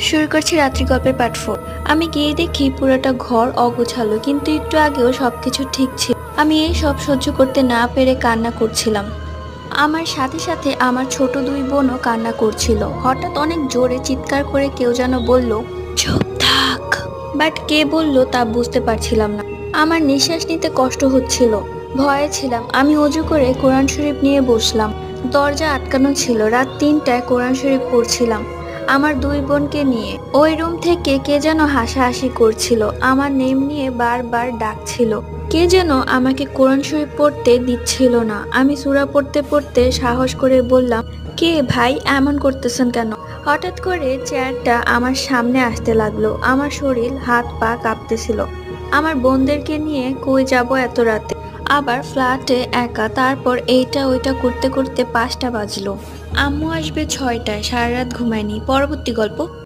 শুরু করছি রাত্রি গল্পের পার্ট 4। আমি গিয়ে দেখি পুরোটা ঘর অগোছালো, কিন্তু একটু আগেও সবকিছু ঠিক ছিল। আমি এই সব সহ্য করতে না পেরে কান্না করছিলাম। আমার সাথে সাথে আমার ছোট দুই বোনও কান্না করছিল। হঠাৎ অনেক জোরে চিৎকার করে কেউ যেন বলল, চুপ থাক। বাট কে বলল তা বুঝতে পারছিলাম না। আমার নিঃশ্বাস নিতে কষ্ট হচ্ছিল, ভয়ে ছিলাম। আমি অজু করে কোরআন শরীফ নিয়ে বসলাম। দরজা আটকানো ছিল। রাত 3টায় কোরআন শরীফ পড়ছিলাম আমার দুই বোনকে নিয়ে। ওই রুম থেকে কে যেন হাসাহাসি করছিল, আমার নেম নিয়ে বারবার ডাকছিল। কে যেন আমাকে কোরআন শরীফ পড়তে দিচ্ছিল না। আমি সূরা পড়তে পড়তে সাহস করে বললাম, কে ভাই, এমন করতেছেন কেন? হঠাৎ করে চেয়ারটা আমার সামনে আসতে লাগলো। আমার শরীর হাত পা কাঁপতেছিল। আমার বোনদেরকে নিয়ে কই যাব এত রাতে, আবার ফ্ল্যাটে একা। তারপর এইটা ওইটা করতে করতে 5টা বাজলো। আম্মু আসবে 6টায়। সারা রাত ঘুমায়নি। পরবর্তী গল্প।